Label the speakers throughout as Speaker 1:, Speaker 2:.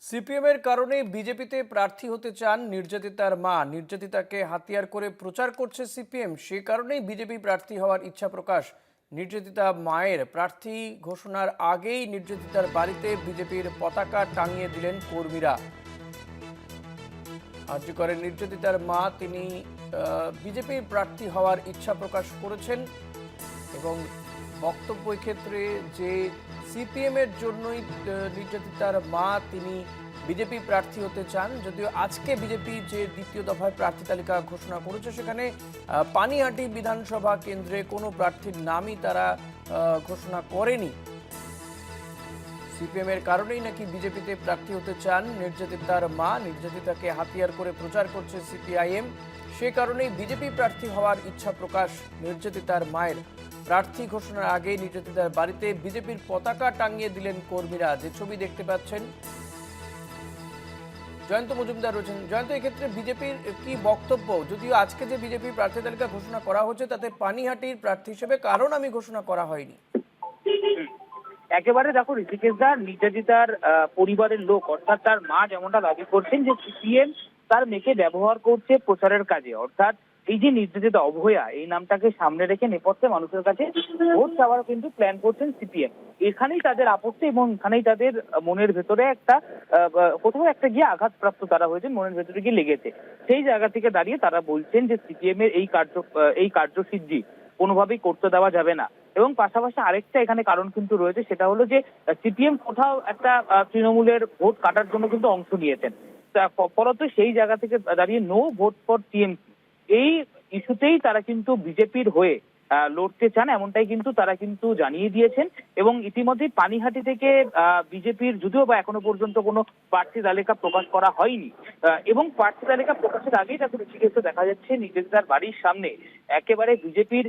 Speaker 1: সিপিএমের কারণে বিজেপিতে প্রার্থী হতে চান নির্যাতিতার মা। নির্যাতিতাকে হাতিয়ার করে প্রচার করছে সিপিএম, সে কারণেই বিজেপি প্রার্থী হওয়ার ইচ্ছা প্রকাশ। নির্যাতিতা মায়ের প্রার্থী ঘোষণার আগেই নির্যাতিতার বাড়িতে বিজেপির পতাকা টাঙিয়ে দিলেন কর্মীরা। আর্জি করে নির্যাতিতার মা, তিনি বিজেপির প্রার্থী হওয়ার ইচ্ছা প্রকাশ করেছেন এবং বক্তব্য ক্ষেত্রে যে সিপিএম এর জন্যই নির্যাতিতার মা তিনি বিজেপি প্রার্থী হতে চান। যদিও আজকে বিজেপি যে দ্বিতীয় দফায় প্রার্থী তালিকা ঘোষণা করেছে সেখানে পানিহাটি বিধানসভা কেন্দ্রে কোনো প্রার্থীর নামই তারা ঘোষণা করেনি। সিপিএম এর কারণেই নাকি বিজেপিতে প্রার্থী হতে চান নির্যাতিতার মা। নির্যাতিতাকে হাতিয়ার করে প্রচার করছে সিপিআইএম, সে কারণেই বিজেপি প্রার্থী হওয়ার ইচ্ছা প্রকাশ নির্যাতিতার মায়ের। প্রার্থী ঘোষণার আগে নির্যাতিতার বাড়িতে বিজেপির পতাকা টাঙিয়ে দিলেন কর্মীরা। যে ছবি দেখতে পাচ্ছেন, জয়ন্ত মজুমদার রয়েছেন। জয়ন্ত, এক্ষেত্রে বিজেপির কি বক্তব্য? যদিও আজকে যে বিজেপি প্রার্থী তালিকা ঘোষণা করা হচ্ছে তাতে পানিহাটির প্রার্থী হিসেবে কারণ আমি ঘোষণা করা হয়নি।
Speaker 2: একেবারে দেখো ঋষিকেশ দা, নির্যাতিতার পরিবারের লোক অর্থাৎ তার মা যেমনটা দাবি করছেন যে সিপিএম তার মেয়েকে ব্যবহার করছে প্রচারের কাজে। অর্থাৎ এই যে নির্যাতিতা অভয়া, এই নামটাকে সামনে রেখে নেপথ্যে মানুষের কাছে ভোট চাওয়ার কিন্তু প্ল্যান করছেন সিপিএম। এখানেই তাদের আপত্তি এবং এখানেই তাদের মনের ভেতরে একটা কোথাও একটা গিয়ে আঘাতপ্রাপ্ত তারা হয়েছেন, মনের ভেতরে গিয়ে লেগেছে। সেই জায়গা থেকে দাঁড়িয়ে তারা বলছেন যে সিপিএম এর এই কার্যসিদ্ধি কোনোভাবেই করতে দেওয়া যাবে না। এবং পাশাপাশি আরেকটা এখানে কারণ কিন্তু রয়েছে, সেটা হলো যে সিপিএম কোথাও একটা তৃণমূলের ভোট কাটার জন্য কিন্তু অংশ নিয়েছেন। ফলত সেই জায়গা থেকে দাঁড়িয়ে নো ভোট ফর টিএমসি এই ইস্যুতেই তারা কিন্তু বিজেপির হয়ে লড়তে চান, এমনটাই কিন্তু তারা কিন্তু জানিয়ে দিয়েছেন। এবং ইতিমধ্যে পানিহাটি থেকে বিজেপির, যদিও বা এখনো পর্যন্ত কোনো প্রার্থী তালিকা প্রকাশ করা হয়নি, এবং প্রার্থী তালিকা প্রকাশের আগেই তাকে চিকিৎসা দেখা যাচ্ছে নির্যাতিতার বাড়ির সামনে একেবারে বিজেপির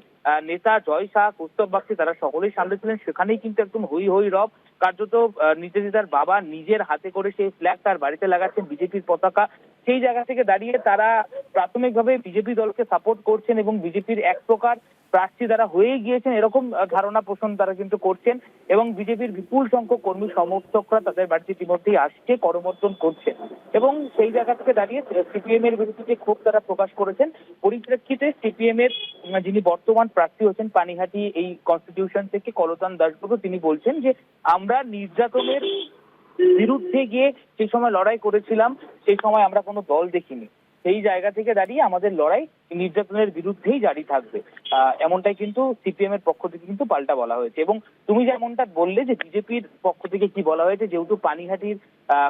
Speaker 2: নেতা জয় শাহ, কৌস্তব বাগচি, তারা সকলেই সামনে ছিলেন। সেখানেই কিন্তু একদম হই হই রব। কার্যত নির্যাতিতার বাবা নিজের হাতে করে সেই ফ্ল্যাগ তার বাড়িতে লাগাচ্ছেন, বিজেপির পতাকা। সেই জায়গা থেকে দাঁড়িয়ে তারা প্রাথমিকভাবে বিজেপি দলকে সাপোর্ট করছেন এবং বিজেপির এক প্রকার প্রার্থী তারা হয়ে গিয়েছেন এরকম ধারণা পোষণ তারা কিন্তু করছেন। এবং বিজেপির বিপুল সংখ্যক কর্মী সমর্থকরা তাদের বাড়িতে ইতিমধ্যেই আসছে, করমর্দন করছে। এবং সেই জায়গা থেকে দাঁড়িয়ে সিপিএম এর বিরুদ্ধে ক্ষোভ তারা প্রকাশ করেছেন। পরিপ্রেক্ষিতে সিপিএম এর যিনি বর্তমান প্রার্থী হচ্ছেন পানিহাটি এই কনস্টিটিউশন থেকে কলতান দাশগুপ্ত, তিনি বলছেন যে আমরা নির্যাতনের বিরুদ্ধে গিয়ে সেই সময় লড়াই করেছিলাম, সেই সময় আমরা কোনো দল দেখিনি। সেই জায়গা থেকে দাঁড়িয়ে আমাদের লড়াই নির্যাতনের বিরুদ্ধেই জারি থাকবে, এমনটাই কিন্তু সিপিএম এর পক্ষ থেকে কিন্তু পাল্টা বলা হয়েছে। এবং তুমি যেমনটা বললে যে বিজেপির পক্ষ থেকে কি বলা হয়েছে, যেহেতু পানিহাটির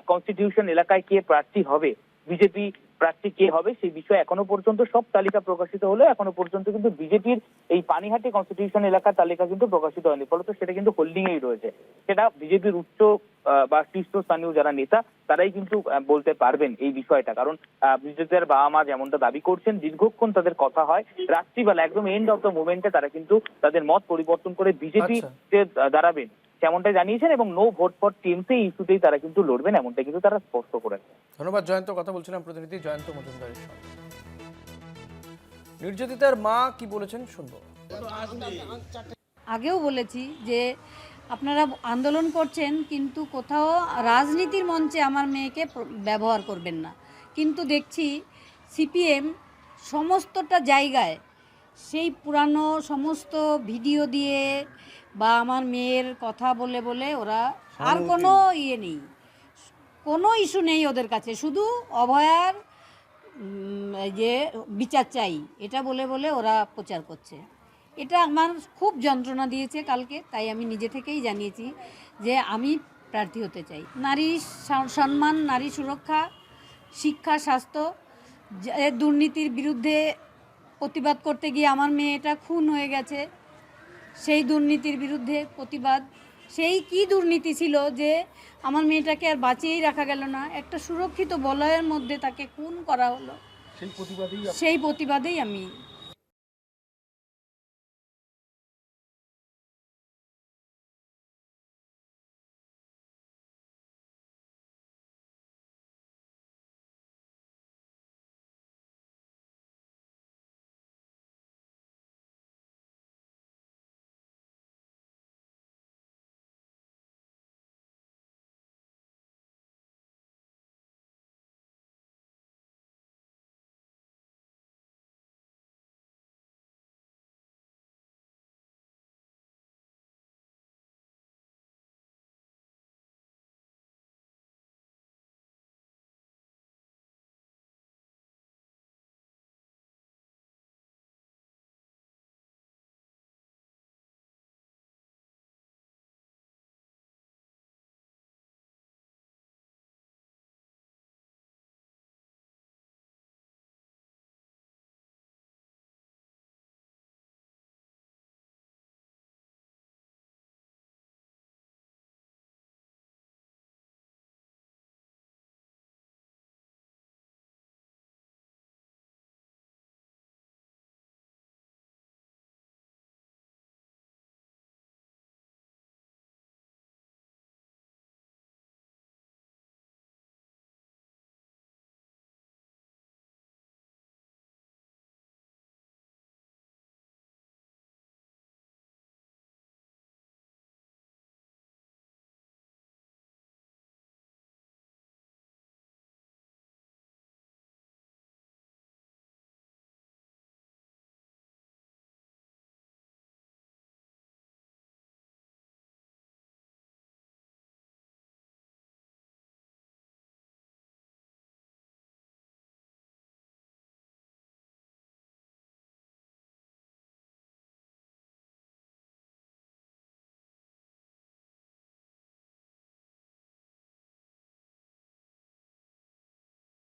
Speaker 2: কনস্টিটিউশন এলাকায় কে প্রার্থী হবে, বিজেপি প্রার্থী কে হবে, সেই বিষয়ে এখনো পর্যন্ত সব তালিকা প্রকাশিত হলেও এখনো পর্যন্ত কিন্তু বিজেপির এই পানিহাটি কনস্টিটিউশন এলাকার তালিকা কিন্তু প্রকাশিত হয়নি। ফলত সেটা কিন্তু হোল্ডিং এই রয়েছে। সেটা বিজেপির উচ্চ বা শীর্ষস্থানীয় যারা নেতা তারাই কিন্তু বলতে পারবেন এই বিষয়টা। কারণ বিজেপির বাবা মা যেমনটা দাবি করছেন, দীর্ঘক্ষণ তাদের কথা হয়, রাত্রিবেলা একদম এন্ড অফ দ্য মুভমেন্টে তারা কিন্তু তাদের মত পরিবর্তন করে বিজেপিতে দাঁড়াবেন তেমনটাই জানিয়েছেন। এবং নো ভোট ফর টিএমসি ইস্যুতেই তারা কিন্তু লড়বেন, এমনটা কিন্তু তারা স্পষ্ট করেছেন।
Speaker 1: ধন্যবাদ জয়ন্ত। কথা বলছিলাম প্রতিনিধি জয়ন্ত মজুমদারের সঙ্গে। নির্যাতিতার মা কি বলেছেন শুনবো।
Speaker 3: আগেও বলেছি যে আপনারা আন্দোলন করছেন, কিন্তু কোথাও রাজনীতির মঞ্চে আমার মেয়েকে ব্যবহার করবেন না। কিন্তু দেখছি সিপিএম সমস্তটা জায়গায় সেই পুরানো সমস্ত ভিডিও দিয়ে বা আমার মেয়ের কথা বলে বলে ওরা আর কোনো ইয়ে নেই, কোনো ইস্যু নেই ওদের কাছে, শুধু অভয়ার যে বিচার চাই এটা বলে বলে ওরা প্রচার করছে। এটা আমার খুব যন্ত্রণা দিয়েছে কালকে, তাই আমি নিজে থেকেই জানিয়েছি যে আমি প্রার্থী হতে চাই। নারী সম্মান, নারী সুরক্ষা, শিক্ষা, স্বাস্থ্য, দুর্নীতির বিরুদ্ধে প্রতিবাদ করতে গিয়ে আমার মেয়েটা খুন হয়ে গেছে, সেই দুর্নীতির বিরুদ্ধে প্রতিবাদ। সেই কি দুর্নীতি ছিল যে আমার মেয়েটাকে আর বাঁচিয়েই রাখা গেল না, একটা সুরক্ষিত বলয়ের মধ্যে তাকে খুন করা হলো। সেই প্রতিবাদেই আমি